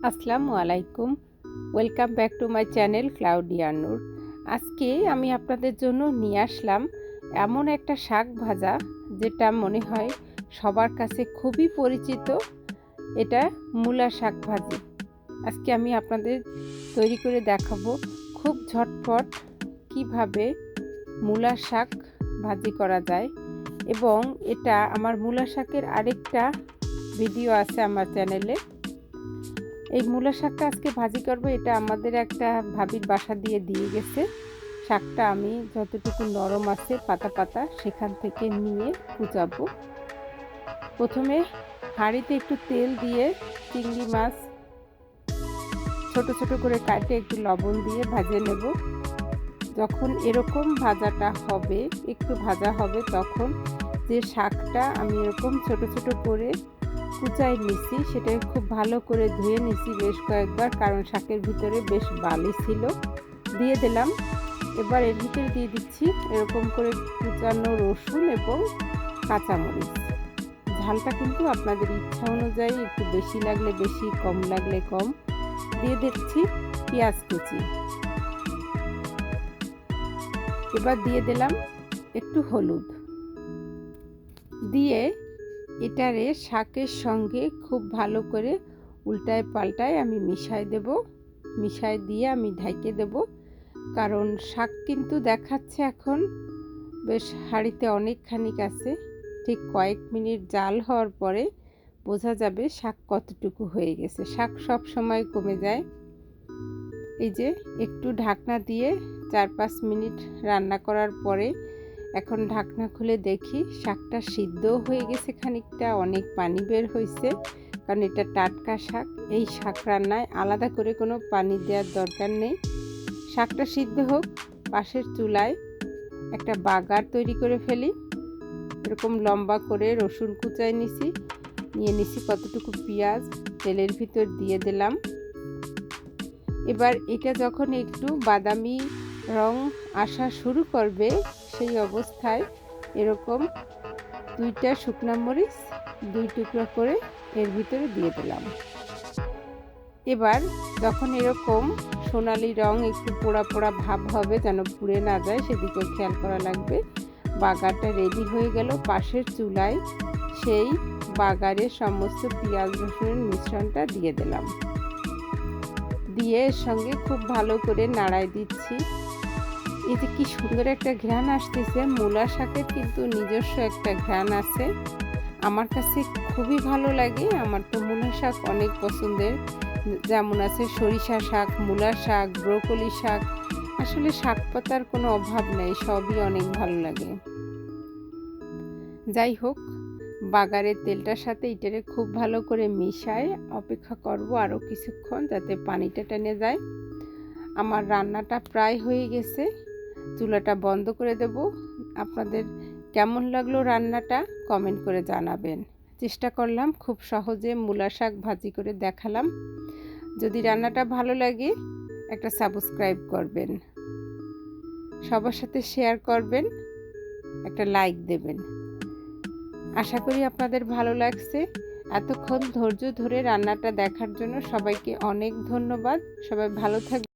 আসসালামু আলাইকুম। Welcome back to my channel Claudia Noor. আজকে আমি আপনাদের জন্য নিয়ে আসলাম এমন একটা শাক ভাজা যেটা মনে হয় সবার কাছে খুবই পরিচিত। এটা মূলা শাক ভাজি। আজকে আমি আপনাদের তৈরি করে দেখাবো খুব ঝটপট কিভাবে মূলা শাক ভাজি করা যায়। এবং এটা আমার মূলা শাকের আরেকটা ভিডিও আছে আমার চ্যানেলে। এই মূলা শাকটা আজকে ভাজি করব। এটা আমাদের একটা ভাবির বাসা দিয়ে গেছে। শাকটা আমি যতটুকু নরম আছে পাতা পাতা সেখান থেকে নিয়ে কুচাবো। প্রথমে হাঁড়িতে একটু তেল দিয়ে চিংড়ি মাছ ছোট ছোট করে কাটে একটু লবণ দিয়ে ভেজে নেব। যখন এরকম ভাজাটা হবে, একটু ভাজা হবে, তখন যে শাকটা আমি এরকম ছোট ছোট করে কুচাই নিছি সেটা খুব ভালো করে ধুয়ে নিছি বেশ কয়েকবার, কারণ শাকের ভিতরে বেশ বালি ছিল। দিয়ে দিলাম। এবার এর ভিতরে দিয়ে দিচ্ছি এরকম করে কুচানো রসুন এবং কাঁচামরিচ। ঝালটা কিন্তু আপনাদের ইচ্ছা অনুযায়ী, একটু বেশি লাগলে বেশি, কম লাগলে কম। দিয়ে দিচ্ছি পেঁয়াজ কুচি। এবার দিয়ে দিলাম একটু হলুদ দিয়ে এটারে শাকের সঙ্গে খুব ভালো করে উল্টায় পাল্টায় আমি মিশাই দিয়ে আমি ঢেকে দেব। কারণ শাক কিন্তু দেখাচ্ছে এখন বেশ হাঁড়িতে অনেকখানি আছে। ঠিক কয়েক মিনিট জাল হওয়ার পরে বোঝা যাবে শাক কতটুকু হয়ে গেছে। শাক সব সময় কমে যায়। এই যে একটু ঢাকনা দিয়ে 4-5 মিনিট রান্না করার পরে এখন ঢাকনা খুলে দেখি শাকটা সিদ্ধও হয়ে গেছে খানিকটা, অনেক পানি বের হয়েছে, কারণ এটা টাটকা শাক। এই শাক রান্নায় আলাদা করে কোনো পানি দেওয়ার দরকার নেই। শাকটা সিদ্ধ হোক, পাশের চুলায় একটা বাগার তৈরি করে ফেলি। এরকম লম্বা করে রসুন কুচাই নিয়ে নিছি কতটুকু পেঁয়াজ তেলের ভিতর দিয়ে দিলাম। এবার এটা যখন একটু বাদামি রং আসা শুরু করবে, সেই অবস্থায় এরকম 2টা শুকনো মরিচ 2 টুকরা করে এর ভিতরে দিয়ে দিলাম। এবার যখন এরকম সোনালি রং, একটু পোড়া পোড়া ভাব হবে, যেন পুড়ে না যায় সেদিকে খেয়াল করা লাগবে। বাগারটা রেডি হয়ে গেল। পাশের চুলায় সেই বাগারের সমস্ত পেঁয়াজ রসুনের মিশ্রণটা দিয়ে দিলাম। দিয়ে এর সঙ্গে খুব ভালো করে নাড়াই দিচ্ছি। এতে কি সুন্দর একটা ঘ্রাণ আসতেছে। মূলা শাকের কিন্তু নিজস্ব একটা ঘ্রাণ আছে, আমার কাছে খুবই ভালো লাগে। আমার তো মূলা শাক অনেক পছন্দের। যেমন আছে সরিষা শাক, মূলা শাক, ব্রোকলি শাক, আসলে শাক পাতার কোনো অভাব নেই, সবই অনেক ভালো লাগে। যাই হোক, বাগারের তেলটার সাথে এটারে খুব ভালো করে মিশায় অপেক্ষা করব আরও কিছুক্ষণ, যাতে পানিটা টেনে যায়। আমার রান্নাটা প্রায় হয়ে গেছে। চুলাটা বন্ধ করে দেব। আপনাদের কেমন লাগলো রান্নাটা কমেন্ট করে জানাবেন। চেষ্টা করলাম খুব সহজে মূলা শাক ভাজি করে দেখালাম। যদি রান্নাটা ভালো লাগে একটা সাবস্ক্রাইব করবেন, সবার সাথে শেয়ার করবেন, একটা লাইক দেবেন। আশা করি আপনাদের ভালো লাগছে। এতক্ষণ ধৈর্য ধরে রান্নাটা দেখার জন্য সবাইকে অনেক ধন্যবাদ। সবাই ভালো থাকবেন।